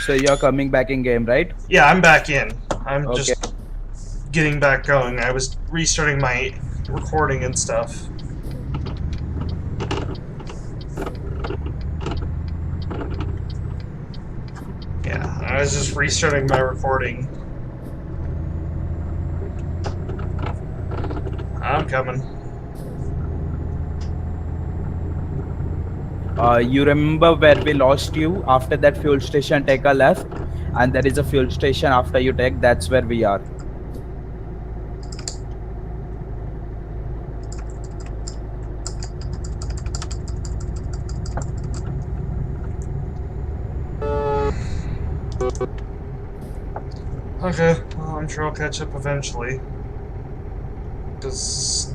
So you're coming back in game, right? Yeah, I'm back in. I'm Okay. just getting back going. I was restarting my recording and stuff. Yeah, I was just restarting my recording. I'm coming. You remember where we lost you after that fuel station? Take a left, and there is a fuel station after you take. That's where we are. Okay, well, I'm sure I'll catch up eventually. Because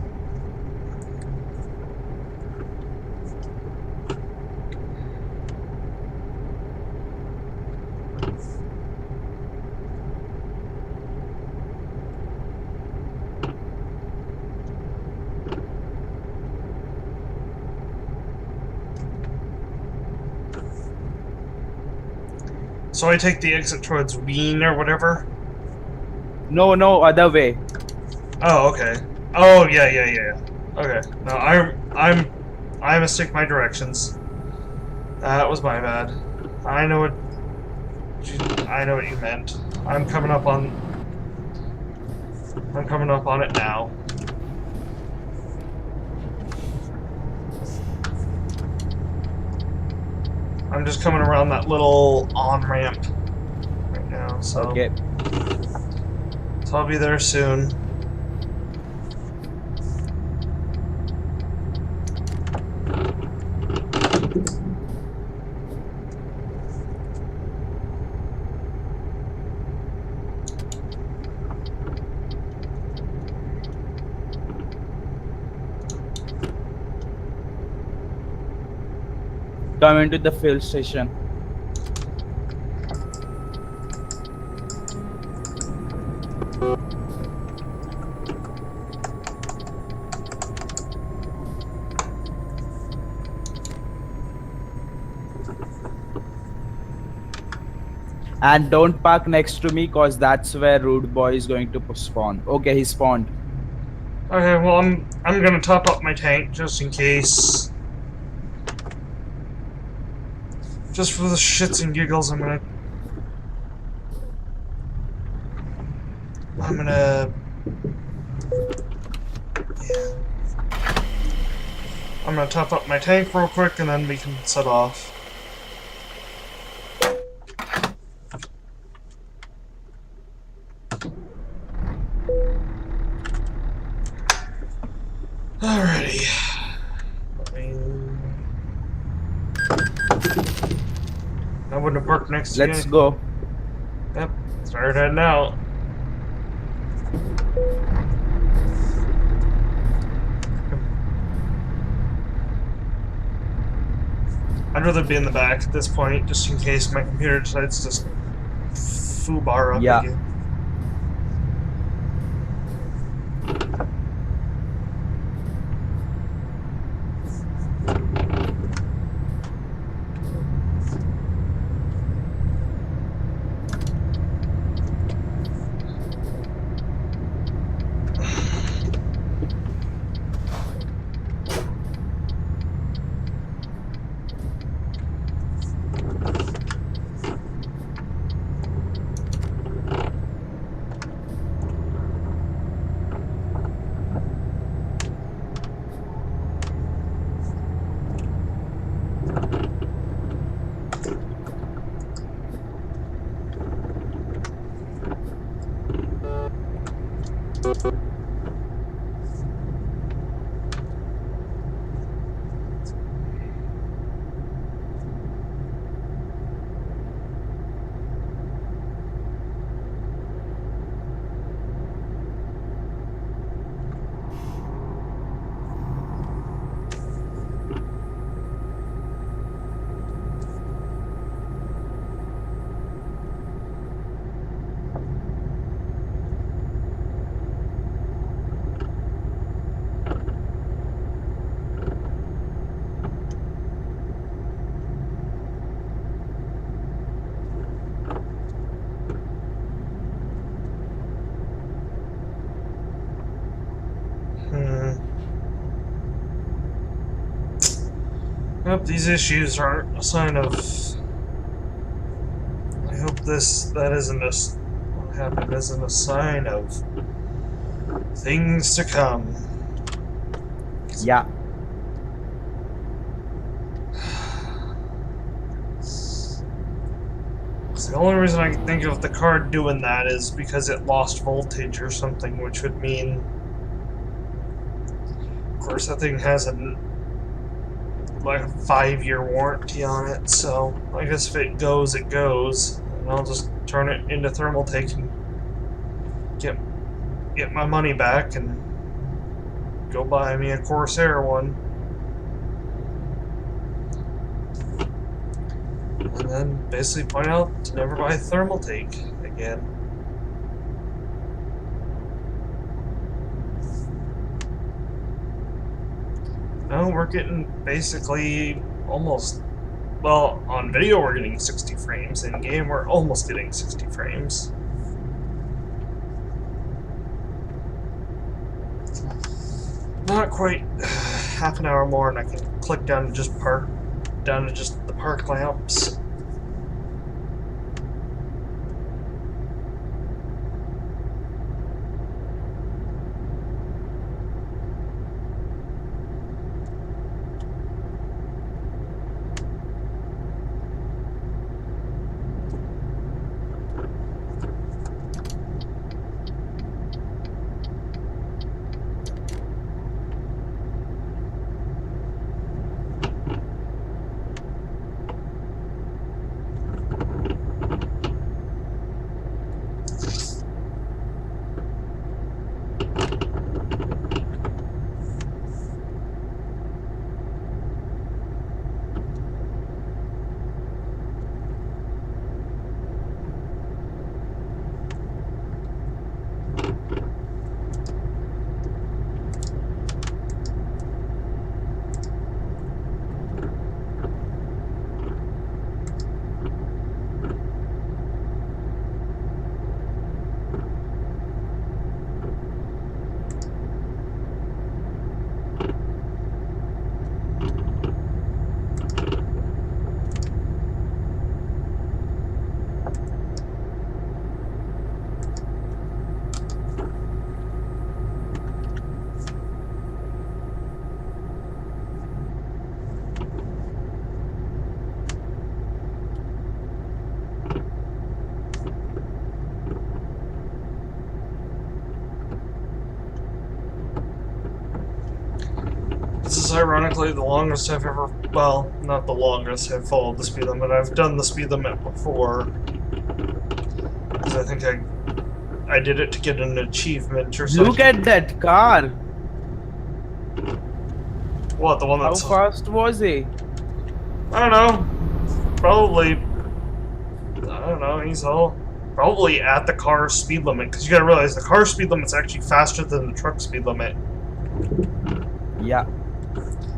so I take the exit towards Wien or whatever. No, no, other way. Oh, okay. Oh, yeah. Okay. No, I mistake my directions. That was my bad. I know what you meant. I'm coming up on it now. I'm just coming around that little on-ramp right now, Okay. so I'll be there soon. Come into the fuel station. And don't park next to me, cause that's where Rude Boy is going to spawn. Okay, he spawned. Okay, well I'm gonna top up my tank just in case. Just for the shits and giggles, I'm gonna yeah. I'm gonna top up my tank real quick and then we can set off. Alrighty. I wouldn't have parked next to you. Let's go. Yep, start heading out. I'd rather be in the back at this point, just in case my computer decides to foobar up Yeah. again. Hope these issues aren't a sign of. I hope that isn't what happened isn't a sign of things to come. Yeah. So the only reason I can think of the car doing that is because it lost voltage or something, which would mean, of course, that thing has a 5-year warranty on it. So I guess if it goes, it goes, and I'll just turn it into thermal take and get my money back and go buy me a Corsair one. And then basically point out to never buy thermal take again. No, we're getting basically almost, well, on video we're getting 60 frames, in game we're almost getting 60 frames. Not quite half an hour more and I can click down to just the park lamps. This is ironically the longest I've ever, well, not the longest I've followed the speed limit. I've done the speed limit before. Because I think I did it to get an achievement or something. Look at that car. What, the one How that's... fast was he? I don't know. Probably... I don't know, he's all... Probably at the car speed limit. Because you gotta realize, the car speed limit's actually faster than the truck speed limit. Yeah.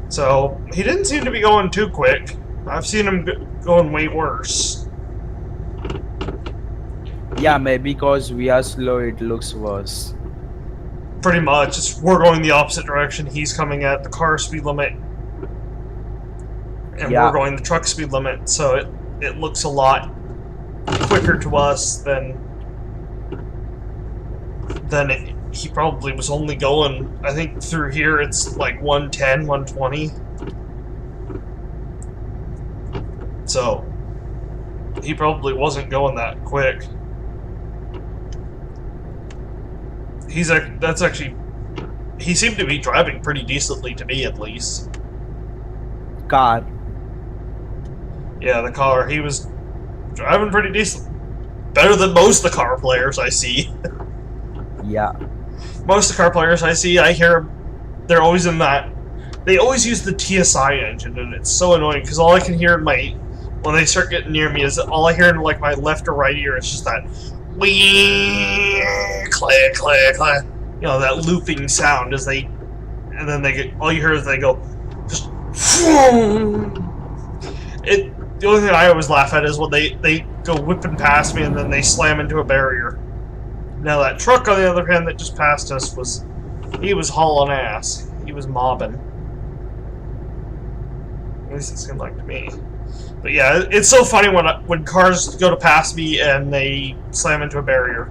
So, he didn't seem to be going too quick. I've seen him going way worse. Yeah, maybe because we are slow, it looks worse. Pretty much. We're going the opposite direction. He's coming at the car speed limit. And Yeah. we're going the truck speed limit. So it looks a lot quicker to us than he probably was only going, I think through here it's like 110, 120. So he probably wasn't going that quick. That's actually, he seemed to be driving pretty decently to me at least. Car. Yeah, the car, he was driving pretty decent. Better than most of the car players I see. Yeah. Most of the car players I see, I hear they're always in that. They always use the TSI engine, and it's so annoying because all I can hear in when they start getting near me is all I hear in like my left or right ear is just that wee click click click. You know, that looping sound as they, and then they get, all you hear is they go just. The only thing I always laugh at is when they go whipping past me and then they slam into a barrier. Now that truck, on the other hand, that just passed us he was hauling ass. He was mobbing. At least it seemed like to me. But yeah, it's so funny when cars go to pass me and they slam into a barrier.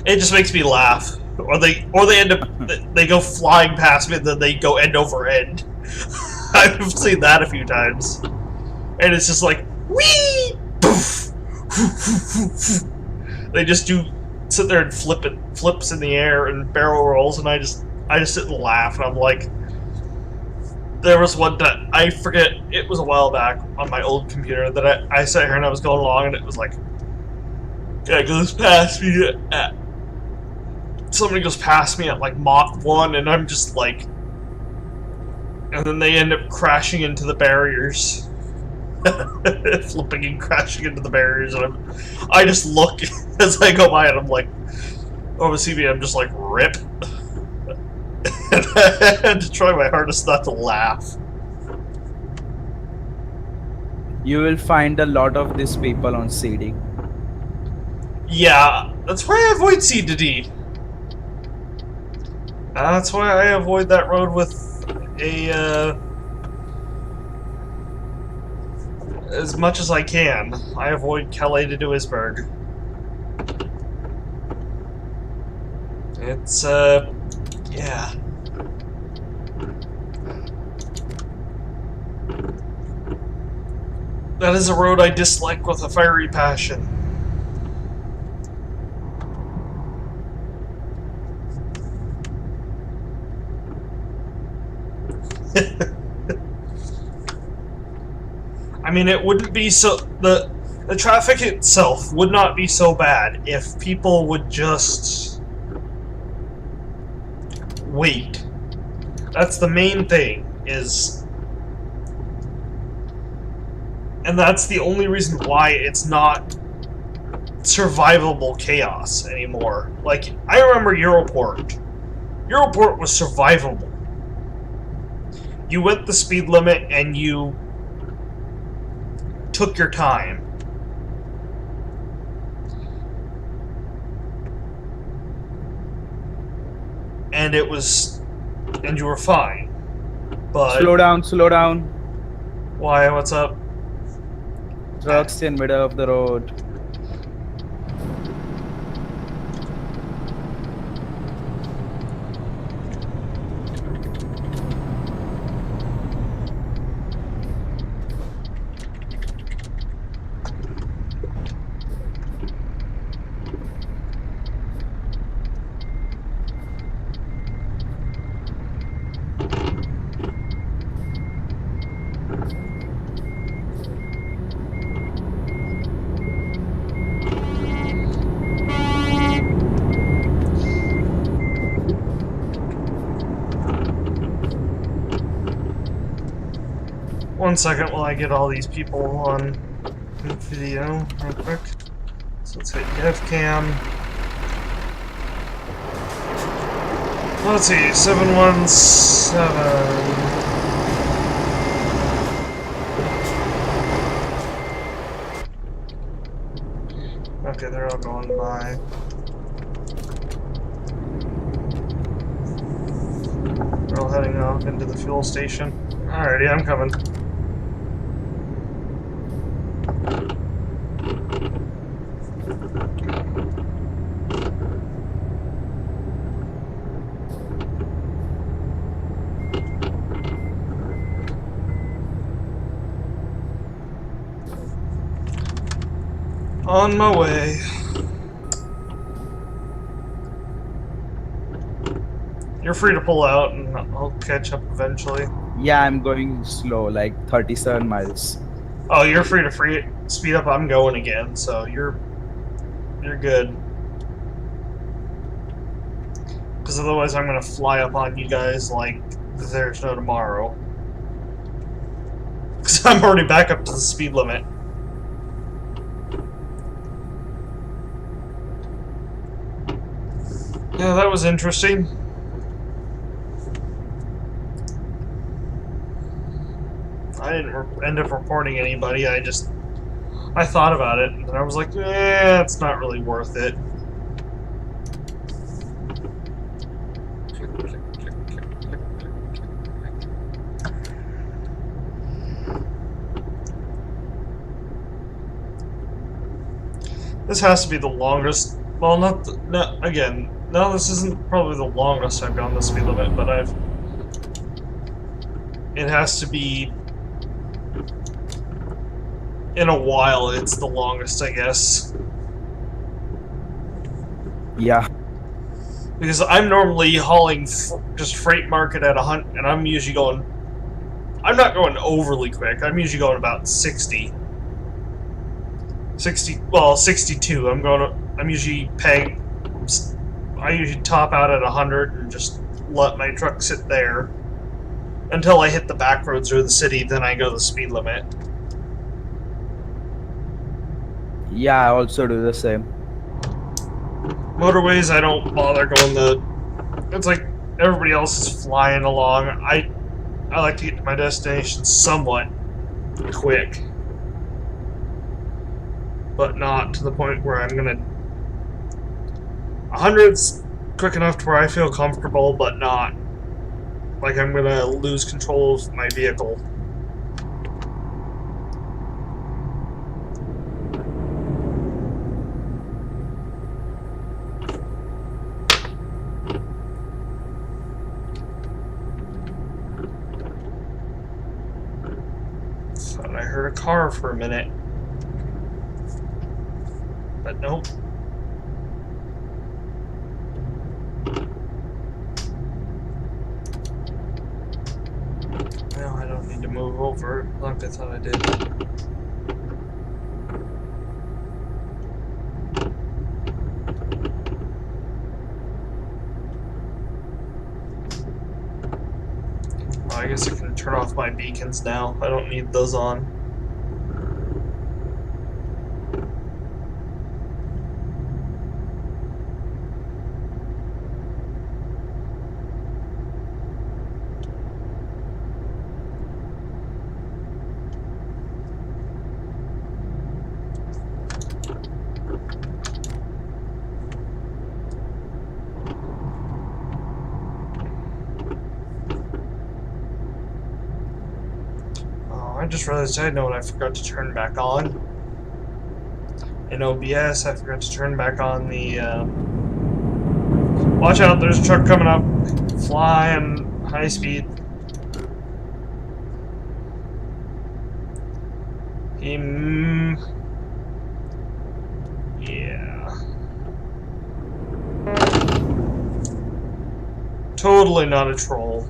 It just makes me laugh. Or they end up they go flying past me and then they go end over end. I've seen that a few times. And it's just like whee! Poof! They just sit there and flips in the air and barrel rolls, and I just sit and laugh, and I'm like, there was one time, I forget, it was a while back on my old computer that I sat here and I was going along, and it was like, yeah, it goes past me at, somebody goes past me at like Mach 1, and I'm just like, and then they end up crashing into the barriers. Flipping and crashing into the barriers, and I just look as I go by, and I'm like, over CB, I'm just like, rip. And I had to try my hardest not to laugh. You will find a lot of these people on CD. Yeah, that's why I avoid C to D. That's why I avoid that road with a, as much as I can. I avoid Calais to Duisburg. It's, yeah. That is a road I dislike with a fiery passion. I mean, it wouldn't be so... The traffic itself would not be so bad if people would just wait. That's the main thing, is... And that's the only reason why it's not survivable chaos anymore. Like, I remember Europort. Europort was survivable. You went the speed limit and you took your time. And it was... And you were fine. But... Slow down, slow down. Why? What's up? Trucks in middle of the road. One second while I get all these people on video real quick. So let's hit dev cam. Let's see, 717. Okay, they're all going by. They're all heading off into the fuel station. Alrighty, I'm coming. On my way. You're free to pull out and I'll catch up eventually. Yeah, I'm going slow, like 37 miles. Oh, you're free to speed up. I'm going again, so you're good. Because otherwise I'm going to fly up on you guys like there's no tomorrow. Because I'm already back up to the speed limit. Yeah, that was interesting. I didn't end up reporting anybody. I thought about it, and I was like, it's not really worth it. This has to be the longest. Well, not again. No, this isn't probably the longest I've gone the speed limit, but I've. It has to be. In a while, it's the longest, I guess. Yeah. Because I'm normally hauling just freight market at 100, and I'm usually going. I'm not going overly quick. I'm usually going about 60. 60. Well, 62. I'm usually paying. I usually top out at 100 and just let my truck sit there until I hit the back roads or the city. Then I go the speed limit. Yeah, I also do the same. Motorways, I don't bother going the. It's like everybody else is flying along. I like to get to my destination somewhat quick, but not to the point where I'm gonna. 100's quick enough to where I feel comfortable, but not like I'm gonna lose control of my vehicle. Thought I heard a car for a minute, but nope. Well, I don't need to move over like I thought I did. Oh, I guess I can turn off my beacons now. I don't need those on. I just realized I know what I forgot to turn back on. In OBS, I forgot to turn back on the. Watch out! There's a truck coming up, flying high speed. Yeah. Totally not a troll.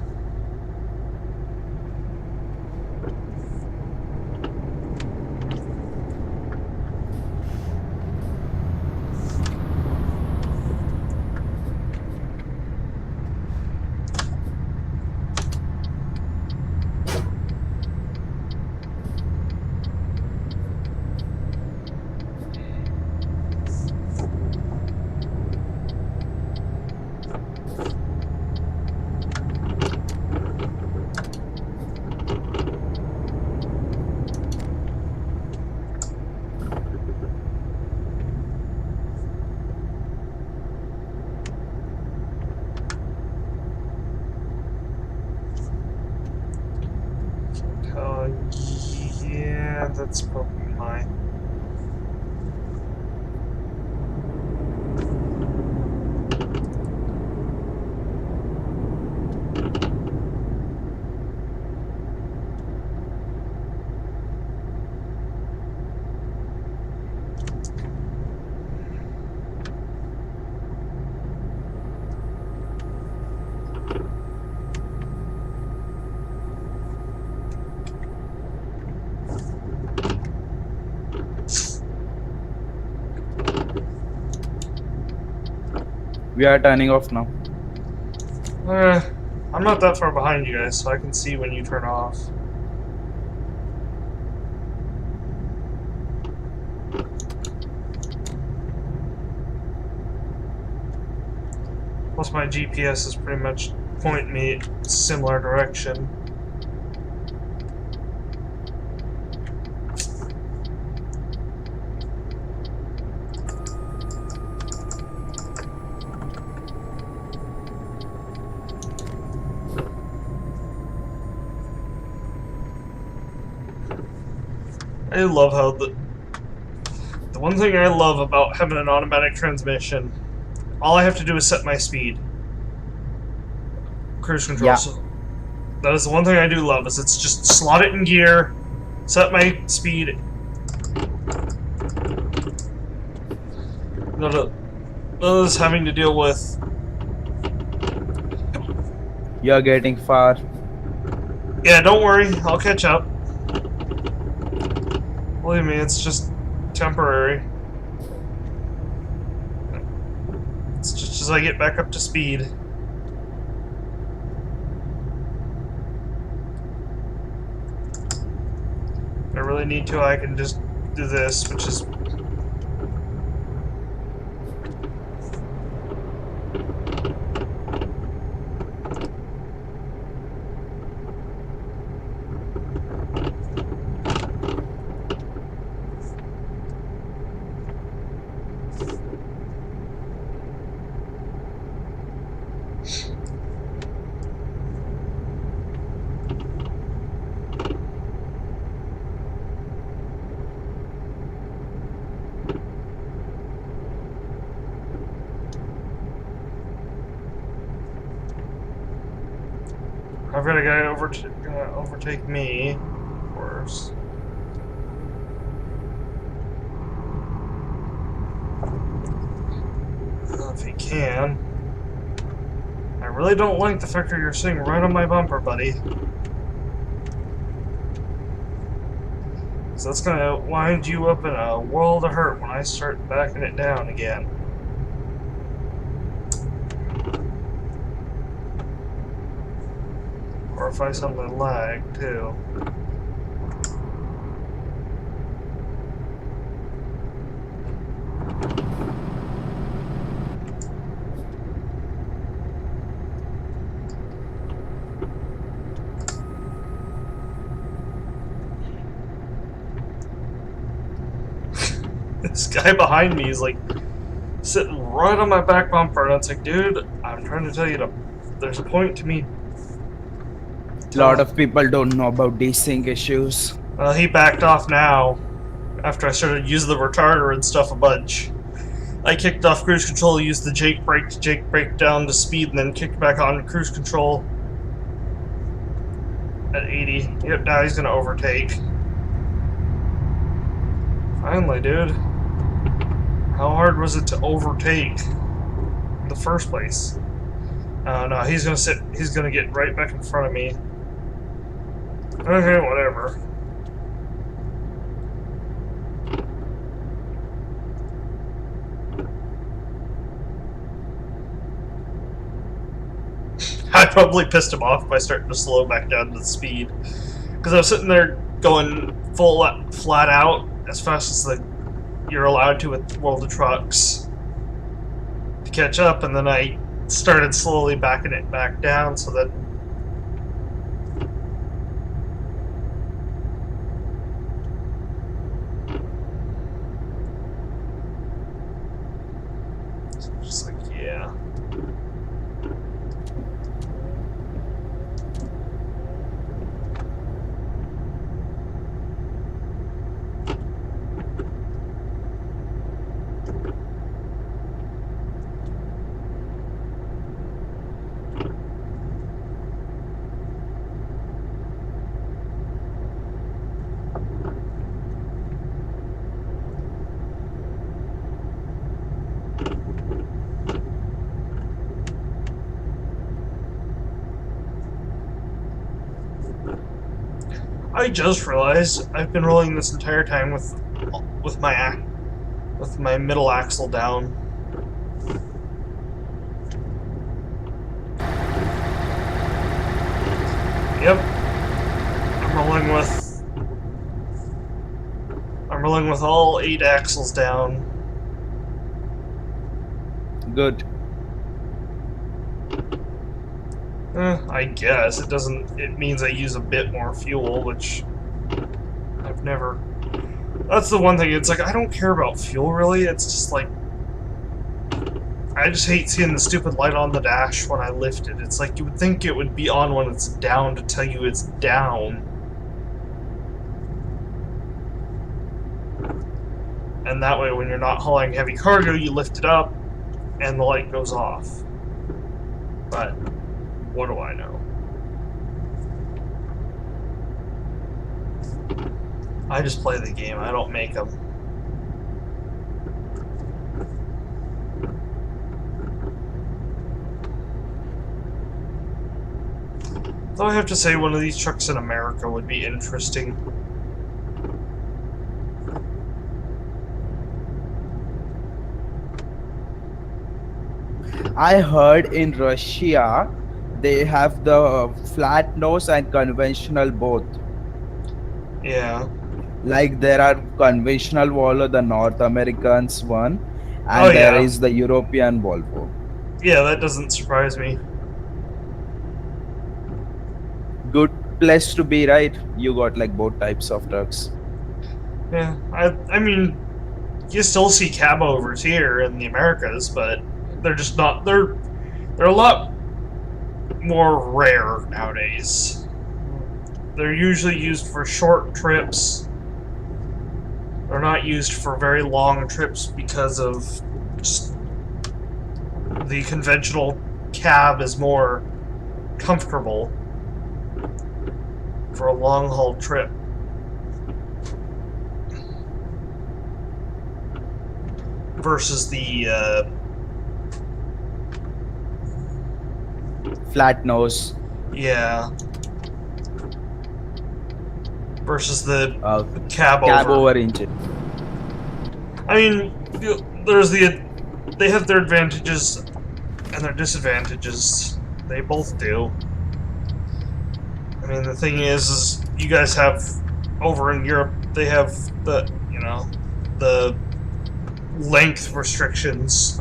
Yeah, that's probably mine. We are turning off now. I'm not that far behind you guys, so I can see when you turn off. Plus my GPS is pretty much pointing me a similar direction. I love how the The one thing I love about having an automatic transmission, all I have to do is set my speed. Cruise control. Yeah. So that is the one thing I do love, is it's just slot it in gear, set my speed. None of this having to deal with... You're getting far. Yeah, don't worry, I'll catch up. Believe me, it's just temporary. It's just as I get back up to speed. If I really need to, I can just do this, which is... I've got a guy gonna overtake me, of course. If he can. I really don't like the fact that you're sitting right on my bumper, buddy. So that's gonna wind you up in a world of hurt when I start backing it down again. Or if I suddenly lag, too. This guy behind me is like sitting right on my back bumper, and it's like, dude, I'm trying to tell you to. There's a point to me. A lot of people don't know about desync issues. Well, he backed off now after I started using the retarder and stuff a bunch. I kicked off cruise control, used the Jake brake down to speed, and then kicked back on cruise control at 80. Yep, now he's gonna overtake. Finally, dude. How hard was it to overtake in the first place? No, he's gonna get right back in front of me. Okay, whatever. I probably pissed him off by starting to slow back down to the speed. Because I was sitting there going flat out as fast as you're allowed to with World of Trucks to catch up, and then I started slowly backing it back down so that just like, yeah. I just realized I've been rolling this entire time with my middle axle down. Yep. I'm rolling with all 8 axles down. Good. I guess it means I use a bit more fuel, which I've never. That's the one thing. It's like I don't care about fuel really. It's just like I just hate seeing the stupid light on the dash when I lift it. It's like you would think it would be on when it's down to tell you it's down. And that way, when you're not hauling heavy cargo, you lift it up, and the light goes off. But what do I know? I just play the game. I don't make them. Though I have to say, one of these trucks in America would be interesting. I heard in Russia they have the flat nose and conventional both. Yeah. Like there are conventional Volvo, the North Americans one, Oh and there yeah. is the European Volvo. Yeah, that doesn't surprise me. Good place to be, right? You got like both types of trucks. Yeah. I mean, you still see cab overs here in the Americas, but they're just not. They're a lot more rare nowadays. They're usually used for short trips. They're not used for very long trips because of just the conventional cab is more comfortable for a long haul trip. Versus the Flat nose, yeah. Versus the uh, cab cab over. over engine. I mean, there's they have their advantages and their disadvantages. They both do. I mean, the thing is you guys have over in Europe, they have the the length restrictions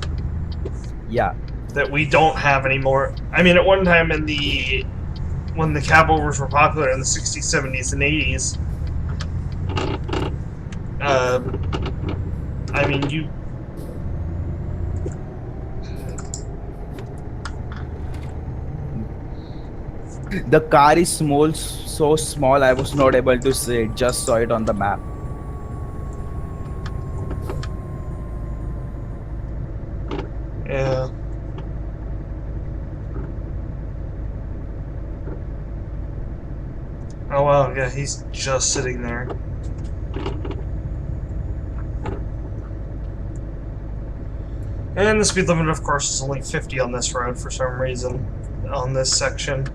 Yeah. that we don't have anymore. I mean, at one time when the cab overs were popular in the 60s, 70s, and 80s, I mean, The car is small, so small I was not able to see it, just saw it on the map. yeah. Oh wow, yeah, he's just sitting there. And the speed limit, of course, is only 50 on this road for some reason, on this section.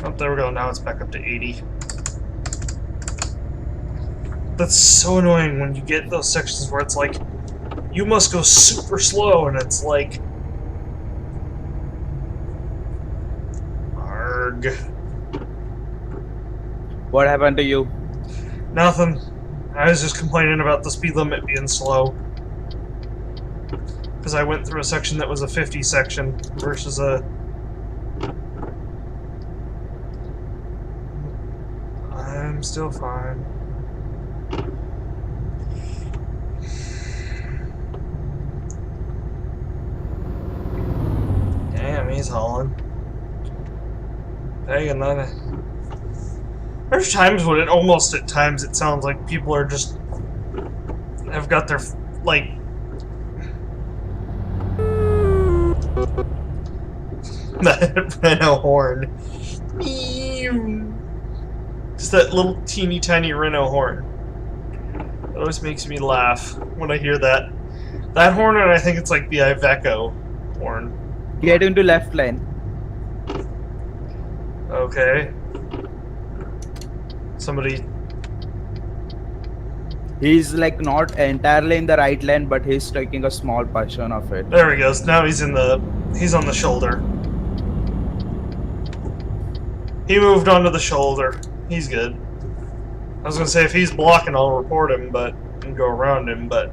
Oh, there we go, now it's back up to 80. That's so annoying when you get those sections where it's like, you must go super slow, and it's like... Arg. What happened to you? Nothing. I was just complaining about the speed limit being slow. Because I went through a section that was a 50 section versus a... I'm still fine. Damn, he's hauling. Dang, and then... There's times when at times it sounds like people are just... have got their, like... that Renault horn. Just that little teeny tiny Renault horn. It always makes me laugh when I hear that. That horn, and I think it's like the Iveco horn. Get into left lane. Okay. Somebody... He's like not entirely in the right lane, but he's taking a small portion of it. There he goes. Now he's on the shoulder. He moved onto the shoulder. He's good. I was gonna say if he's blocking, I'll report him, and go around him. But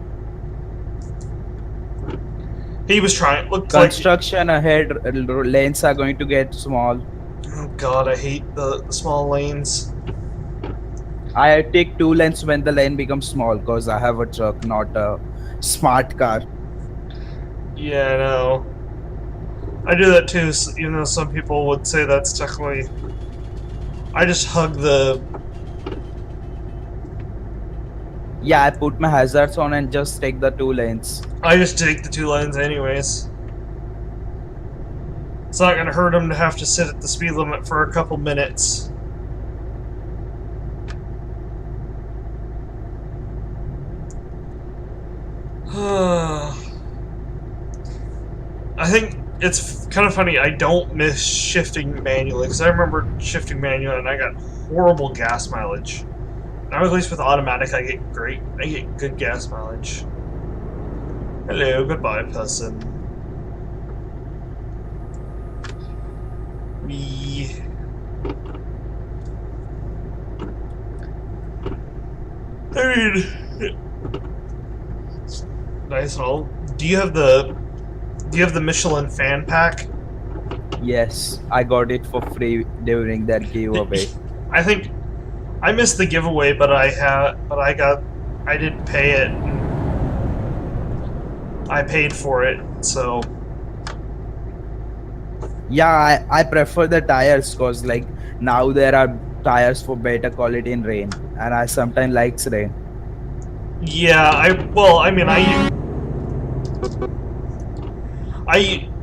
he was trying. Looked like. Construction ahead, lanes are going to get small. Oh God, I hate the small lanes. I take 2 lanes when the lane becomes small because I have a truck, not a smart car. Yeah, I know. I do that too, even though some people would say that's technically... I just hug the Yeah, I put my hazards on and just take the 2 lanes. I just take the 2 lanes anyways. It's not gonna hurt him to have to sit at the speed limit for a couple minutes. I think it's kind of funny. I don't miss shifting manually because I remember shifting manually and I got horrible gas mileage. Now at least with automatic, I get good gas mileage. Hello, goodbye, person. Me. I mean, nice and all. Do you have the Michelin fan pack? Yes, I got it for free during that giveaway. I think I missed the giveaway, but I did pay it. I paid for it, so Yeah, I prefer the tires because like now there are tires for better quality in rain, and I sometimes likes rain. yeah. I mean,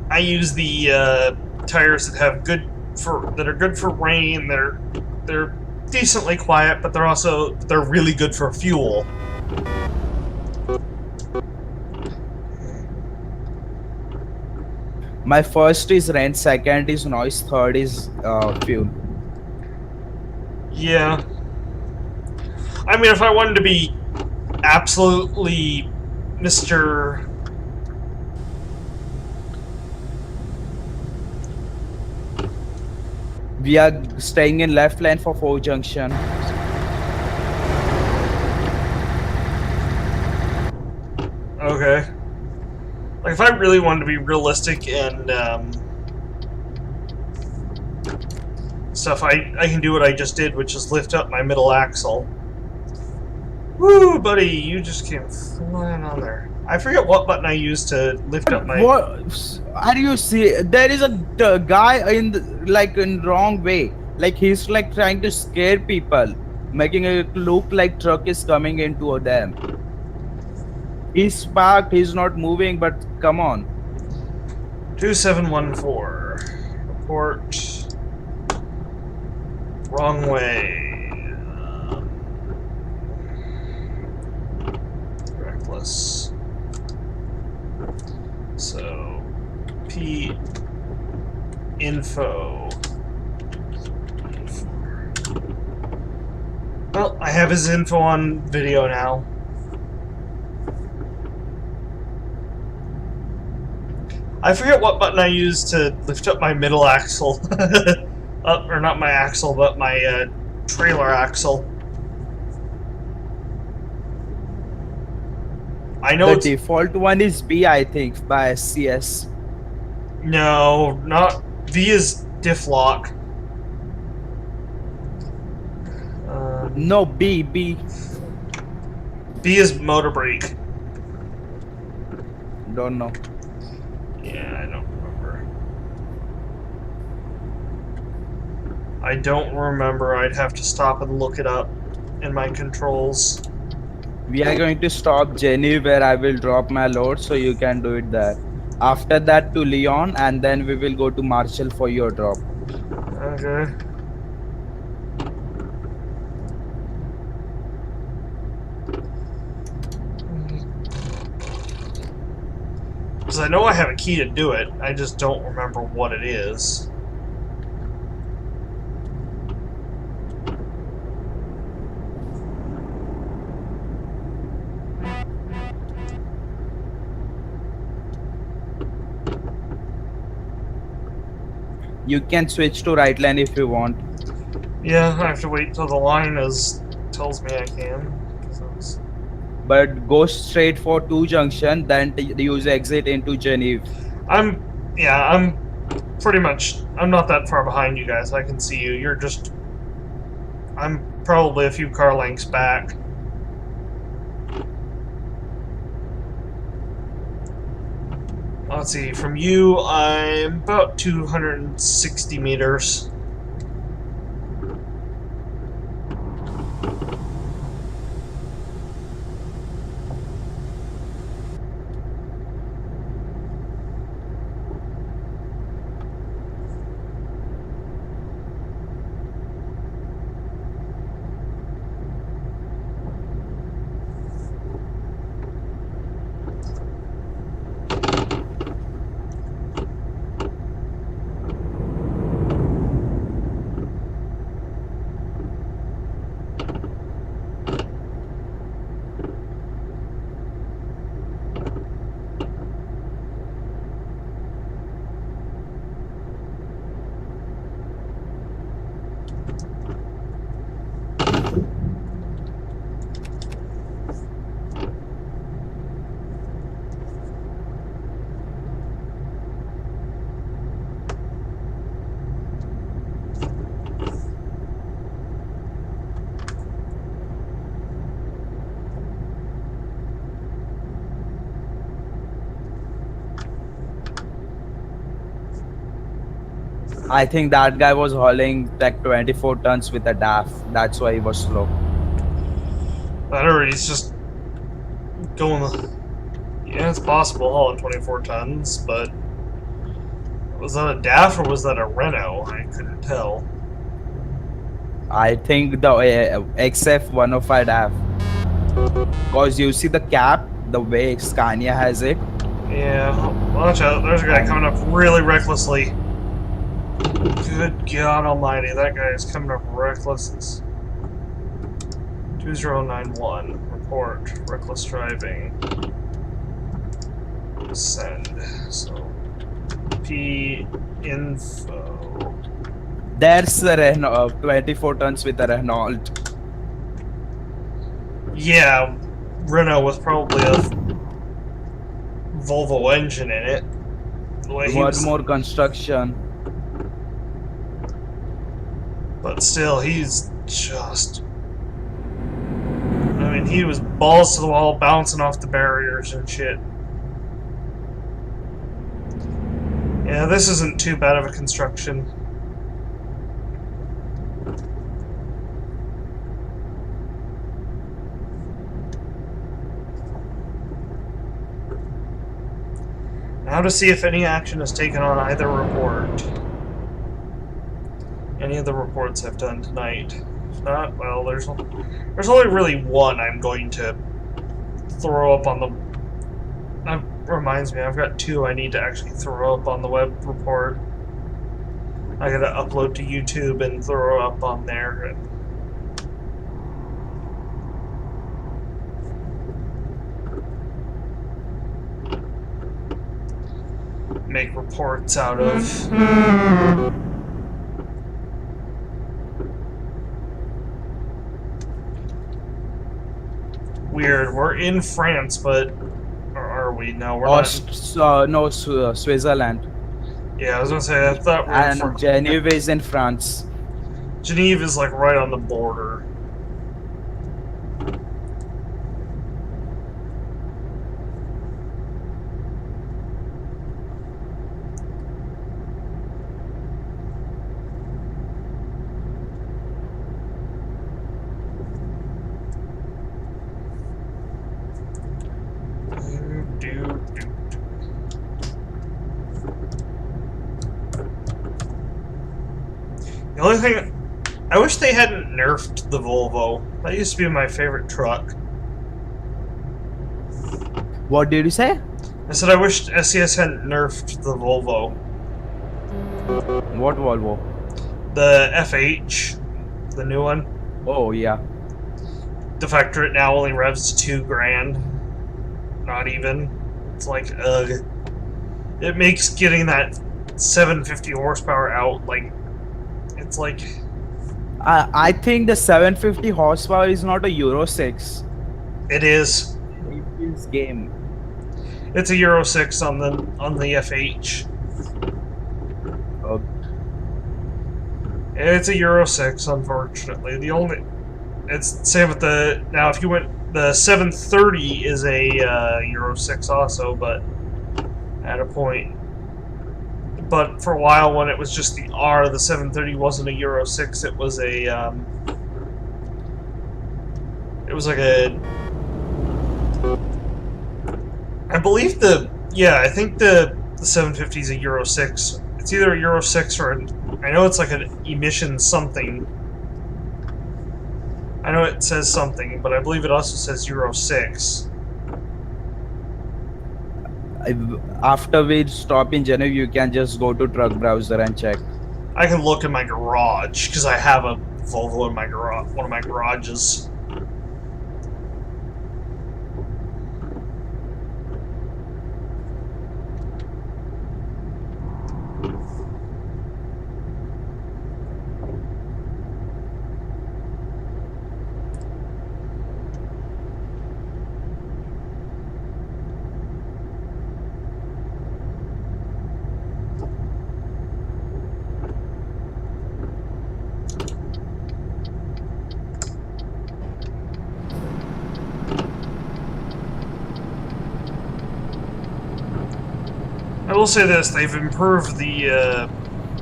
I use the tires that have that are good for rain. They're decently quiet, but they're really good for fuel. My first is rain, second is noise, third is fuel. Yeah. I mean, if I wanted to be absolutely Mr. We are staying in left lane for 4 junction. Okay. Like, if I really wanted to be realistic and stuff, I can do what I just did, which is lift up my middle axle. Woo, buddy, you just came flying on there. I forget what button I used to lift up my... What are you see? There is a guy in like in wrong way. Like he's like trying to scare people, making it look like truck is coming into them. He's parked. He's not moving. But come on. 2714. Report. Wrong way. Reckless. So, P info. Well, I have his info on video now. I forget what button I used to lift up my middle axle. Or not my axle, but my trailer axle. I know The default one is B, I think, by SCS. No, not V is diff lock. No, B. B is motor brake. Don't know. Yeah, I don't remember. I don't remember. I'd have to stop and look it up in my controls. We are going to stop Jenny where I will drop my load, so you can do it there. After that to Leon, and then we will go to Marshall for your drop. Okay. Because I know I have a key to do it, I just don't remember what it is. You can switch to right lane if you want. Yeah, I have to wait till the line tells me I can. But go straight for 2 junction, then use exit into Geneve. I'm pretty much, I'm not that far behind you guys. I can see you. I'm probably a few car lengths back. Let's see, from you, I'm about 260 meters. I think that guy was hauling like 24 tons with a DAF. That's why he was slow. That or he's just going. Yeah, it's possible hauling 24 tons, but was that a DAF or was that a Renault? I couldn't tell. I think the XF 105 DAF. Cause you see the cap, the way Scania has it, Yeah, watch out. There's a guy and coming up really recklessly. Good God Almighty, that guy is coming up reckless. 2091, report, reckless driving. Send. So, P info. there's a Renault 24 tons with a Renault. Yeah, Renault was probably a Volvo engine in it. The way he One was. more construction. But still, he's just. I mean, he was balls to the wall, bouncing off the barriers and shit. Yeah, this isn't too bad of a construction. Now to see if any action is taken on either report. Any of the reports I've done tonight. If not, well, there's only really one I'm going to throw up on the. That reminds me, I've got two I need to actually throw up on the web report. I gotta upload to YouTube and throw up on there. And make reports out of. Weird. We're in France, but or are we? No, we're not. No, Switzerland. Yeah, I was gonna say I thought we were in And Geneva is in France. Geneva is like right on the border. The only thing, I wish they hadn't nerfed the Volvo. That used to be my favorite truck. What did you say? I said I wish SES hadn't nerfed the Volvo. What Volvo? The FH, the new one. Oh yeah. The fact that it now only revs $2,000. Not even. It's like, ugh. It makes getting that 750 horsepower out, like, it's like... I think the 750 horsepower is not a Euro 6. It is. It is game. It's a Euro 6 on the FH. Oh. It's a Euro 6, unfortunately. The only... It's same with the... Now, if you went... The 730 is a Euro 6 also, but at a point. But for a while, when it was just the R, the 730 wasn't a Euro 6. It was a... it was like a... I believe the... Yeah, I think the 750 is a Euro 6. It's either a Euro 6 or... I know it's like an emission something. I know it says something, but I believe it also says Euro 6. After we stop in Geneva, you can just go to truck browser and check. I can look in my garage, because I have a Volvo in my garage, one of my garages. I will say this, they've improved the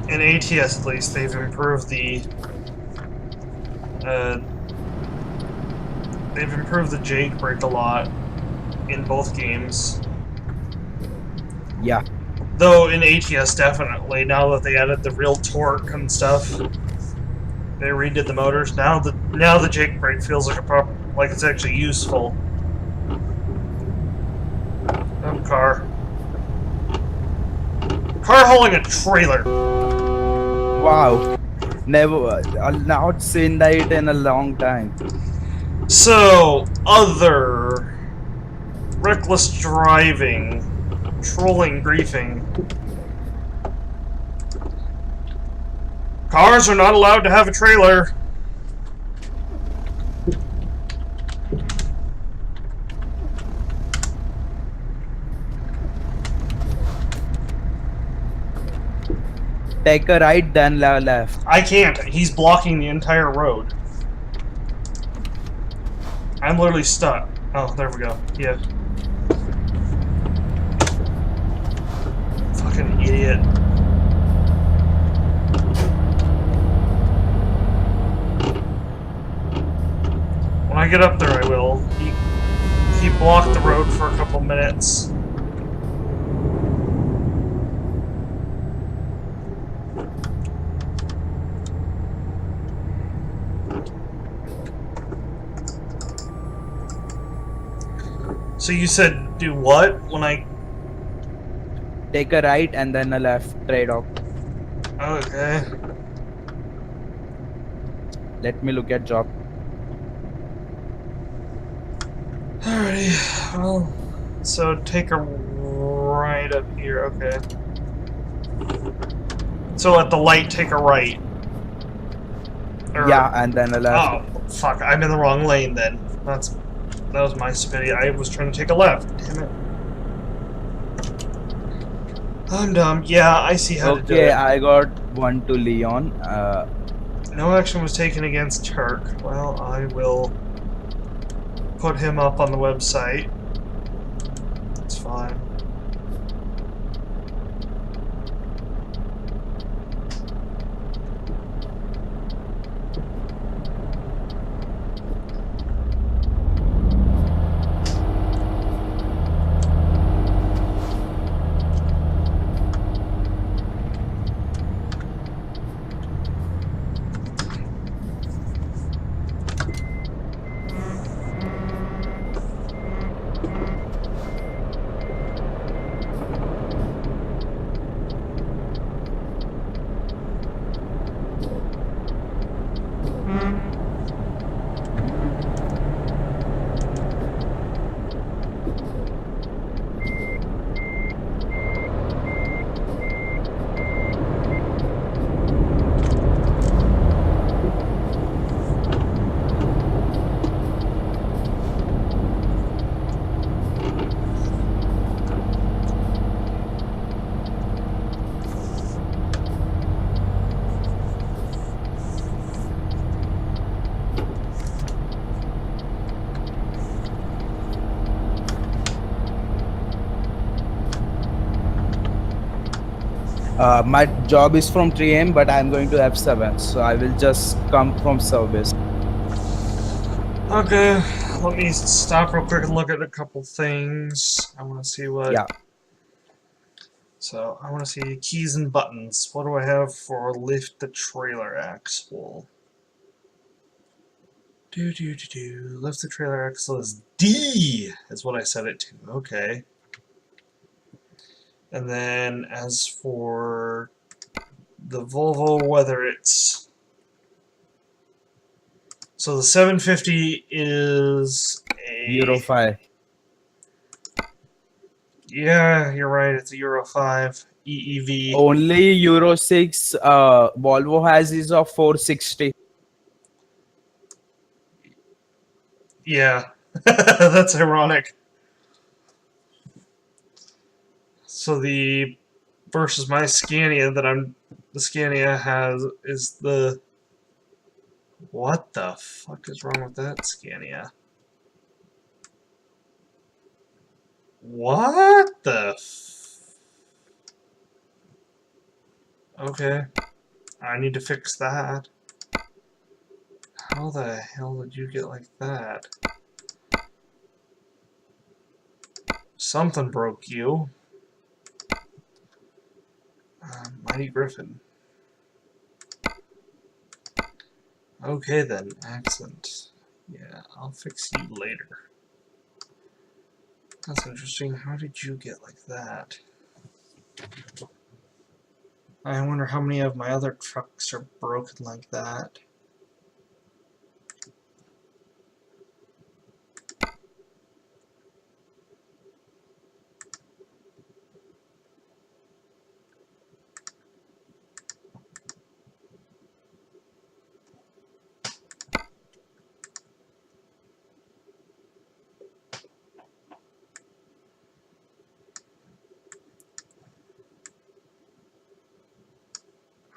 in ATS at least, uh, they've improved the jake brake a lot in both games. Yeah. Though in ATS, definitely, now that they added the real torque and stuff, they redid the motors. Now the jake brake feels like like it's actually useful. Oh, car hauling a trailer. Wow. Never. I've not seen that in a long time. So other reckless driving, trolling, griefing. Cars are not allowed to have a trailer. Take a right, then left. I can't. He's blocking the entire road. I'm literally stuck. Oh, there we go. Yeah. Fucking idiot. When I get up there, I will. He blocked the road for a couple minutes. So you said do what when I... Take a right and then a left. Trade off. Okay. Let me look at job. Alrighty. Well, so take a right up here. Okay. So at the light, take a right. Yeah, and then a left. Oh, fuck. I'm in the wrong lane then. That was my stupidity. I was trying to take a left. Damn it. I'm dumb. Yeah, I see how to do Okay, it. I got one to Leon. No action was taken against Turk. Well, I will put him up on the website. It's fine. My job is from 3 a.m., but I'm going to F7, so I will just come from service. Okay, let me stop real quick and look at a couple things. I want to see what... Yeah. So, I want to see keys and buttons. What do I have for lift the trailer axle? Lift the trailer axle is D, is what I set it to. Okay. And then, as for the Volvo, whether it's... So the 750 is Euro a... 5. Yeah, you're right, it's a Euro 5 EEV. Only Euro 6 Volvo has is of 460. Yeah, that's ironic. So the versus my Scania the Scania has is the... What the fuck is wrong with that Scania? What the Okay. I need to fix that. How the hell did you get like that? Something broke you. Mighty Griffin. Okay then, accent. Yeah, I'll fix you later. That's interesting. How did you get like that? I wonder how many of my other trucks are broken like that.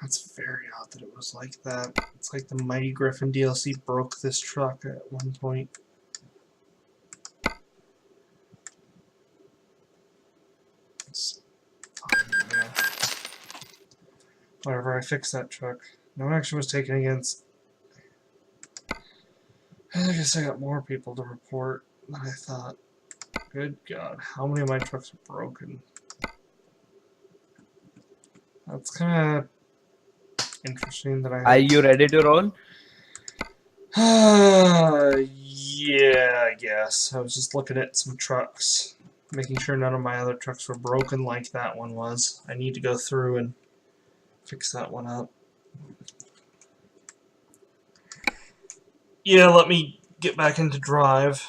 That's very odd that it was like that. It's like the Mighty Griffin DLC broke this truck at one point. It's fine, yeah. Whatever, I fixed that truck. No action was taken against... I guess I got more people to report than I thought. Good God, how many of my trucks are broken? That's kind of interesting that I Are have... you ready to roll? Yeah, I guess. I was just looking at some trucks, making sure none of my other trucks were broken like that one was. I need to go through and fix that one up. Yeah, let me get back into drive.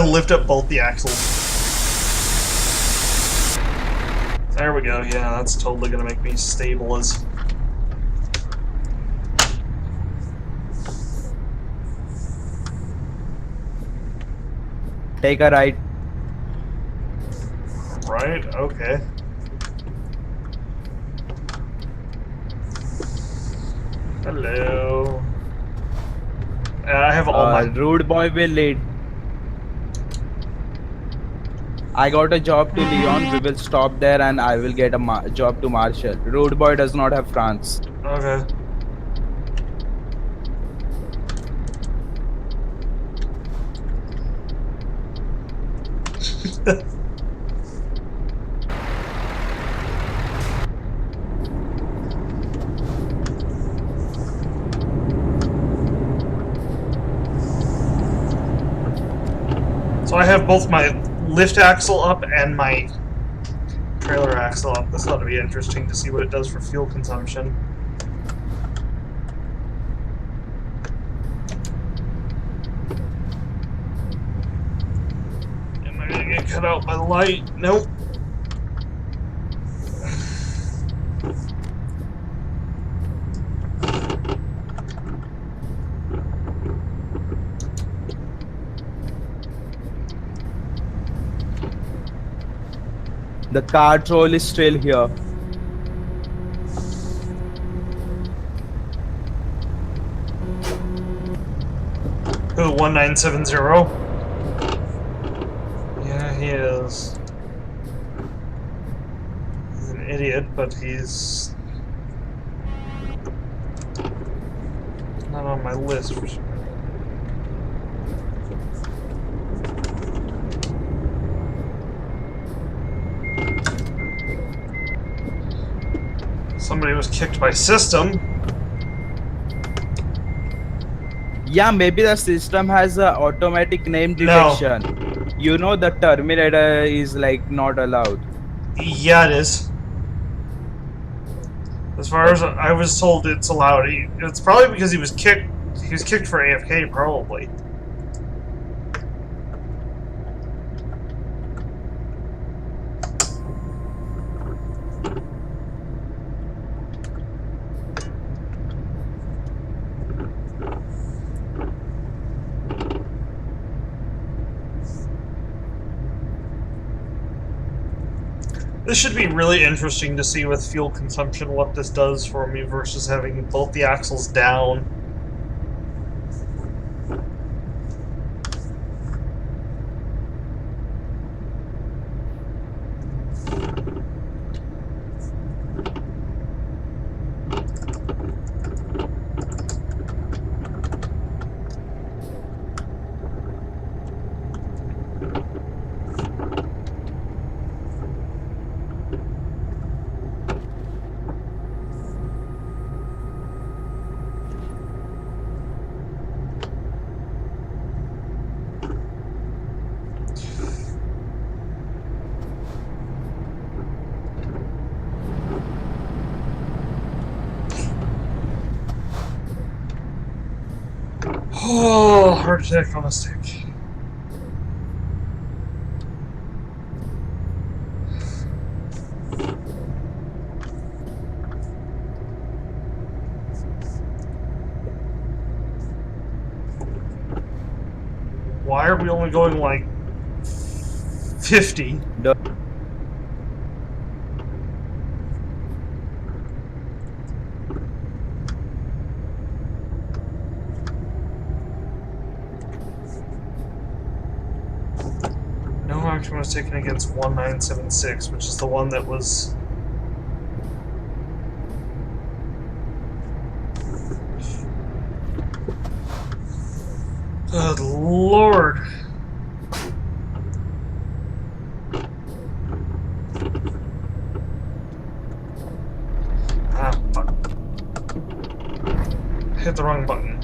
Lift up both the axles. There we go, yeah, that's totally gonna make me stable as... Take a right. Right, okay. Hello. I have all my... Rude boy will lead. I got a job to Lyon. We will stop there and I will get a job to Marshall. Rude boy does not have France. Okay. So I have both my lift axle up and my trailer axle up. This ought to be interesting to see what it does for fuel consumption. Am I gonna get cut out by the light? Nope. The car troll is still here. Who, 1970? Yeah, he is. He's an idiot, but he's not on my list for sure. Somebody was kicked by system. Yeah, maybe the system has a automatic name detection. No. You know the Terminator is like not allowed. Yeah, it is. As far as I was told, it's allowed. It's probably because he was kicked. He was kicked for AFK, probably. This should be really interesting to see with fuel consumption what this does for me versus having both the axles down. Oh, heart attack on a stick. Why are we only going like 50? The No action was taken against 1976, which is the one that was. Good lord. Ah, fuck. Hit the wrong button.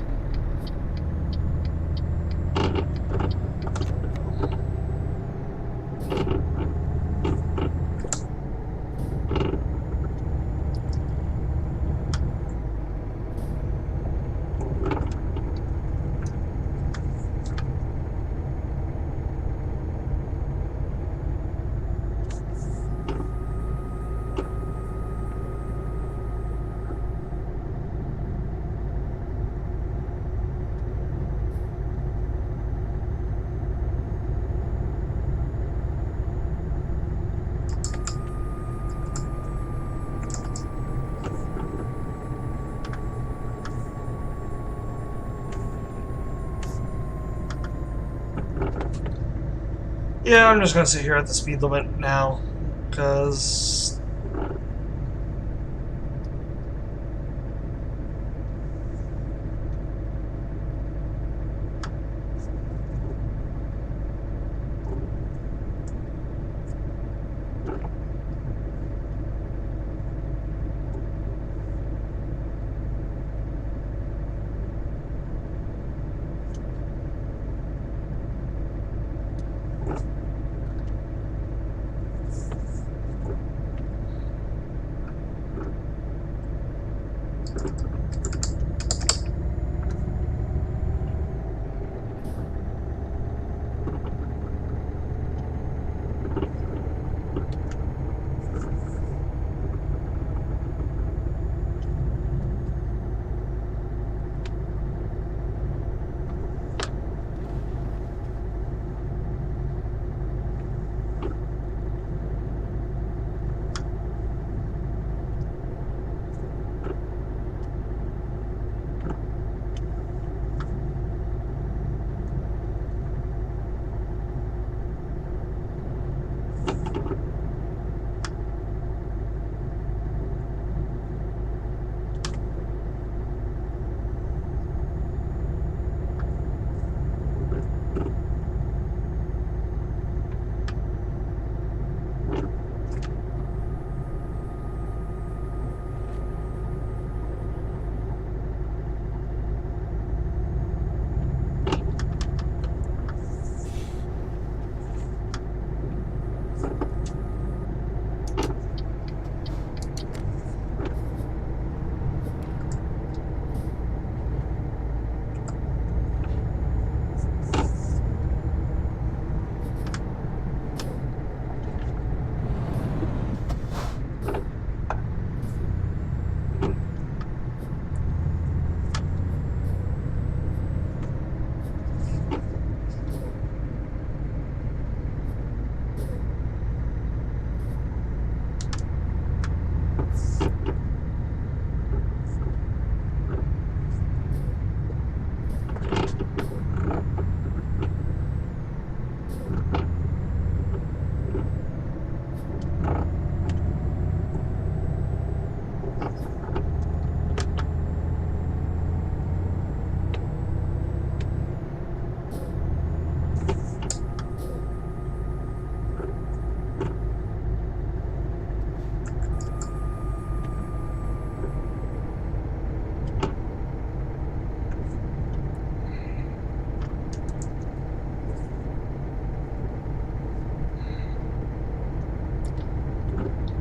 Yeah, I'm just gonna sit here at the speed limit now, because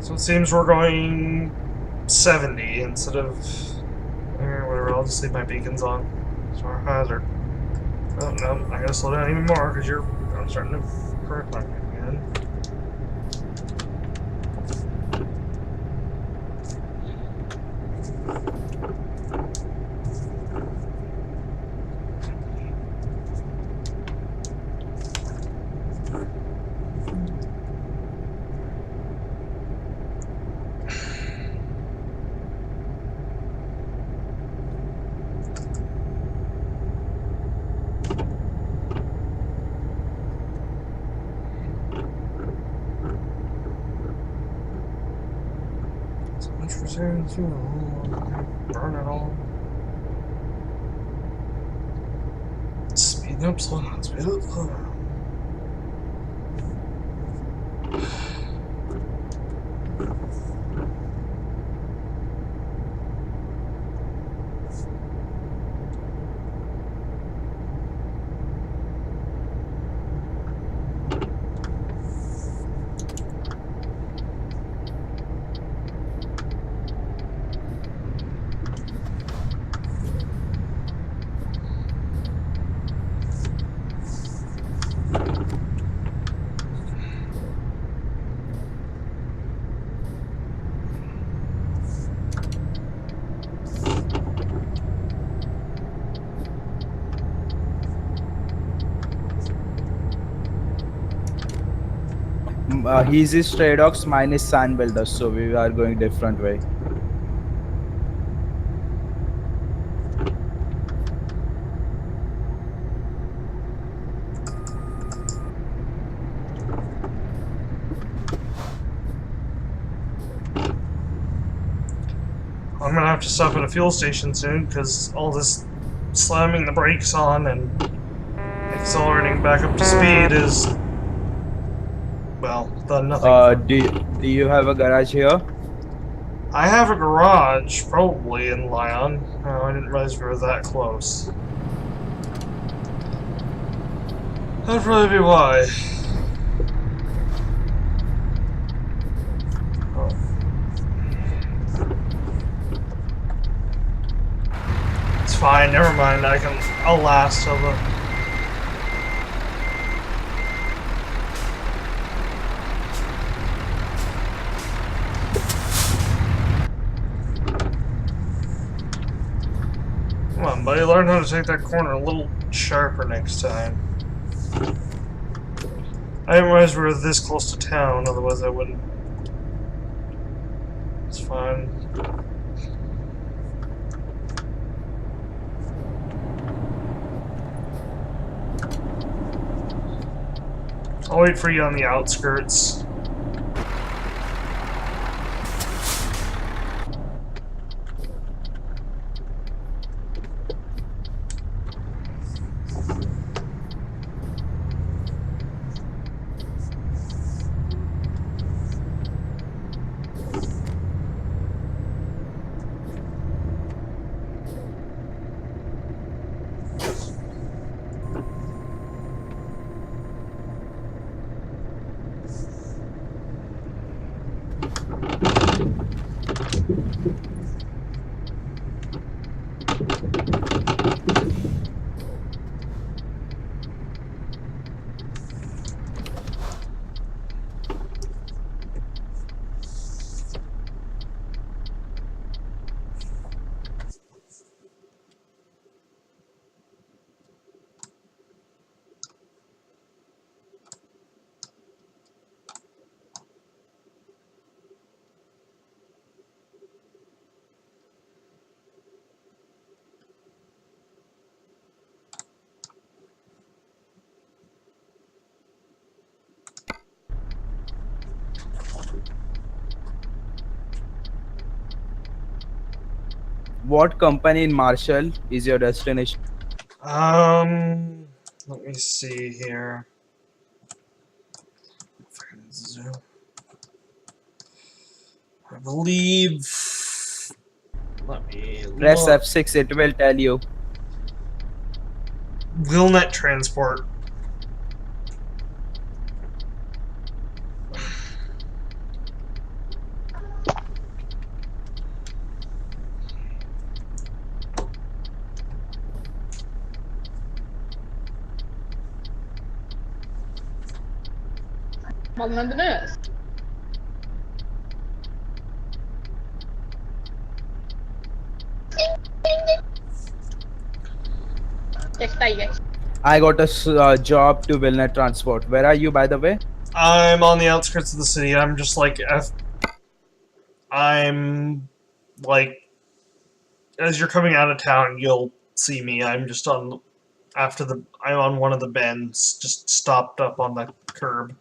so it seems we're going 70 instead of whatever. I'll just leave my beacons on. It's our hazard. Oh no, I gotta slow down even more because I'm starting to correct my again. So much for saying burn it all. Speed up, slow down, speed up, slow down. He's is Stray Dogs, mine is Sand Builders, so we are going different way. I'm gonna have to stop at a fuel station soon because all this slamming the brakes on and accelerating back up to speed is, well, done nothing for me. Do you have a garage here? I have a garage, probably in Lyon. Oh, I didn't realize we were that close. That'd probably be why. Oh. It's fine, never mind. I'll last till the... Come on, buddy, learn how to take that corner a little sharper next time. I didn't realize we were this close to town, otherwise I wouldn't. It's fine. I'll wait for you on the outskirts. What company in Marshall is your destination? Let me see here. If I can zoom. I believe. Let me Press look. F6, it will tell you. Willnet Transport. Maganda na. Text tayo guys. I got a job to Vilnet Transport. Where are you, by the way? I'm on the outskirts of the city. I'm just like I'm like as you're coming out of town, you'll see me. I'm just on I'm on one of the bends, just stopped up on the curb.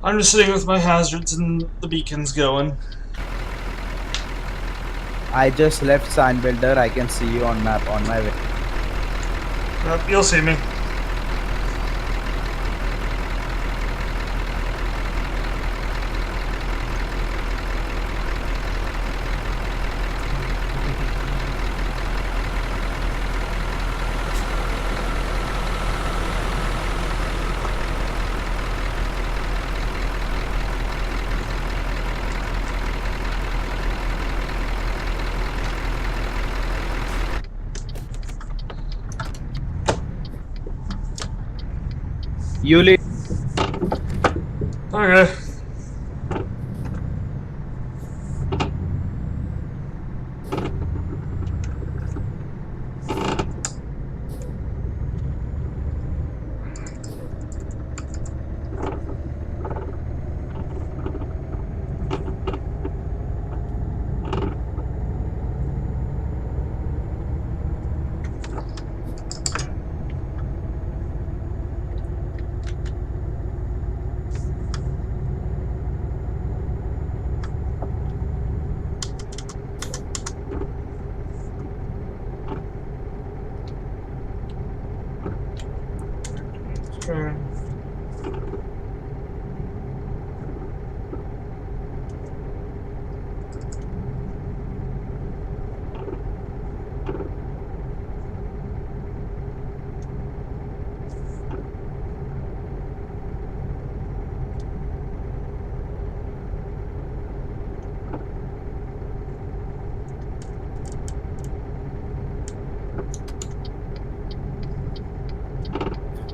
I'm just sitting with my hazards and the beacons going. I just left Sign Builder. I can see you on map on my way. Yep, you'll see me. You leave. Okay. Okay.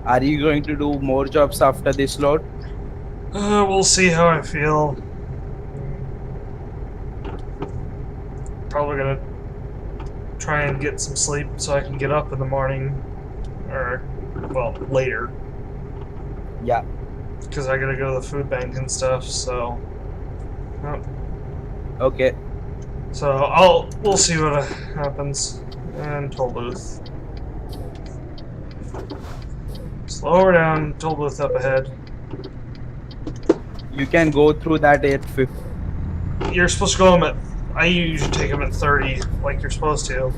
Are you going to do more jobs after this load? We'll see how I feel. Probably gonna try and get some sleep so I can get up in the morning, or well, later, Yeah. because I gotta go to the food bank and stuff. So, yep. Okay. So we'll see what happens. And toll booth. Slow her down. Toll booth up ahead. You can go through that 850. You're supposed to go them at. I usually take them at 30, like you're supposed to.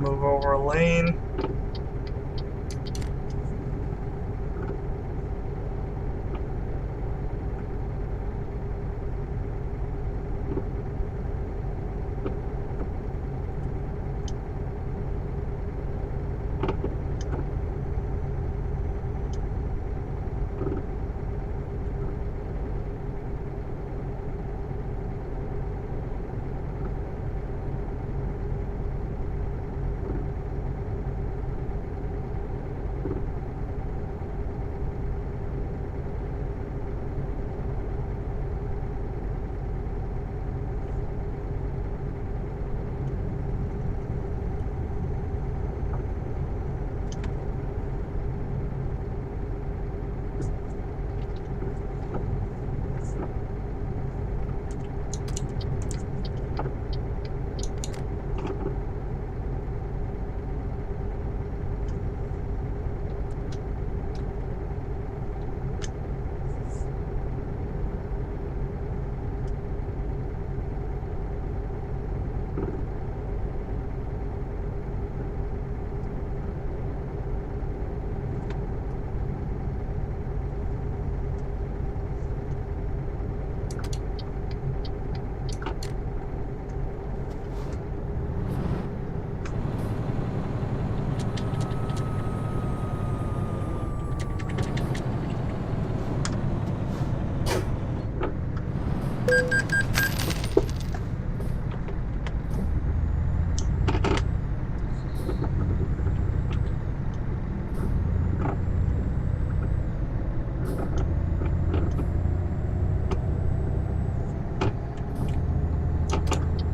move over a lane.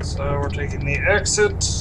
So we're taking the exit.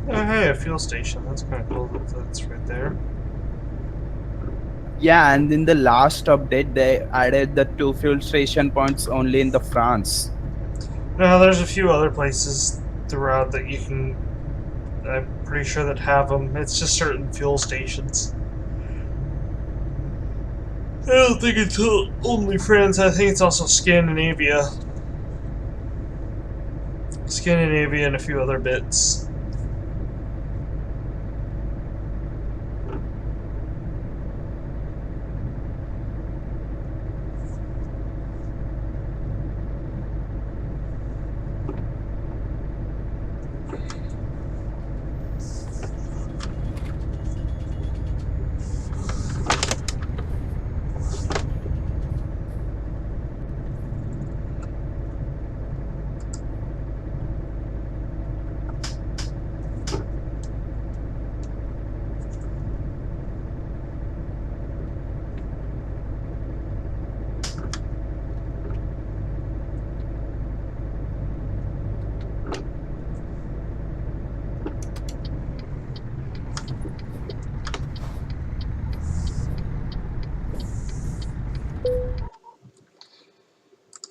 Oh, hey, a fuel station. That's kind of cool that that's right there. Yeah, and in the last update, they added the 2 fuel station points only in the France. Now, there's a few other places throughout that you can. I'm pretty sure that have them. It's just certain fuel stations. I don't think it's only France. I think it's also Scandinavia. Scandinavia and a few other bits.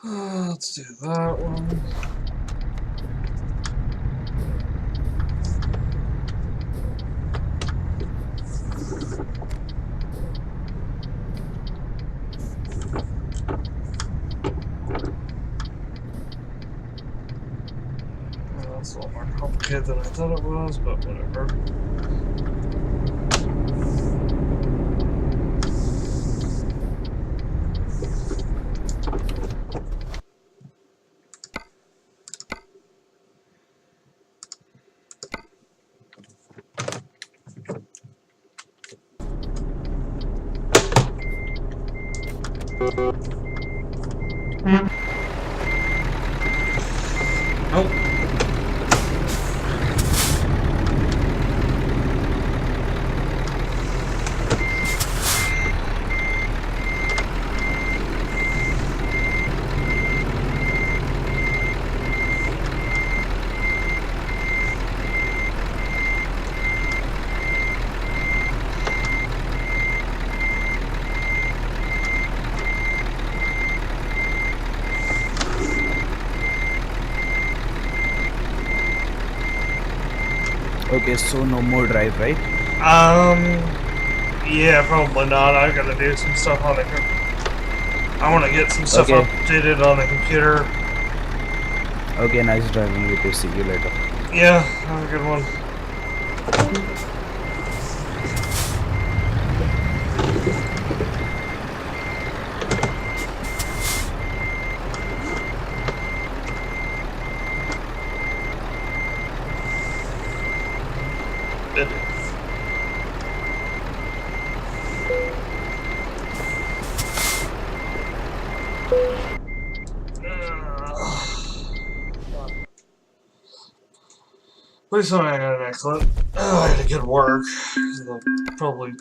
Let's do that one. That's a lot more complicated than I thought it was, but whatever. Nope. Okay, so no more drive, right? Yeah, probably not. I gotta do some stuff on the I want to get some stuff Okay. updated on the computer. Okay, nice driving with you. See you later. Yeah, have a good one. Good. Please tell me I got an excellent. Oh, I had a good work. Probably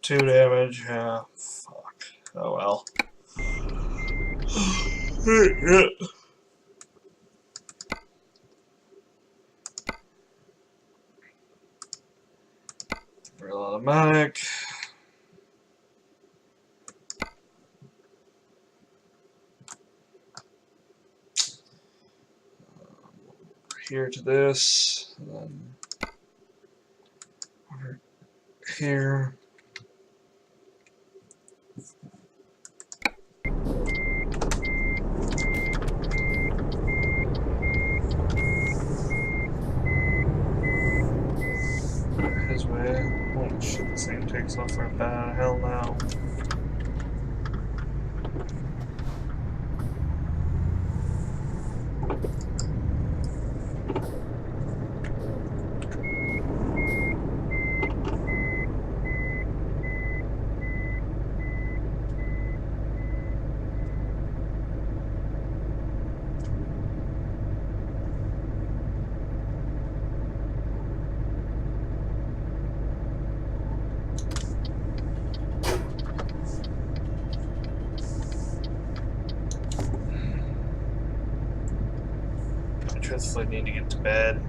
2 damage. Yeah. Fuck. Oh well. Yeah. Real automatic. Here to this, and then over here. His way. Holy shit, this thing takes off right bad. Hell no. possibly need to get to bed.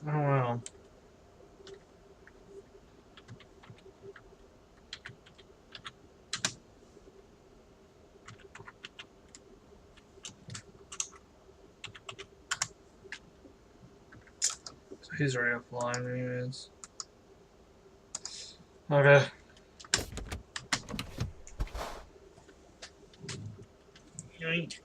Oh wow. So he's already offline anyways. Okay. Yoink.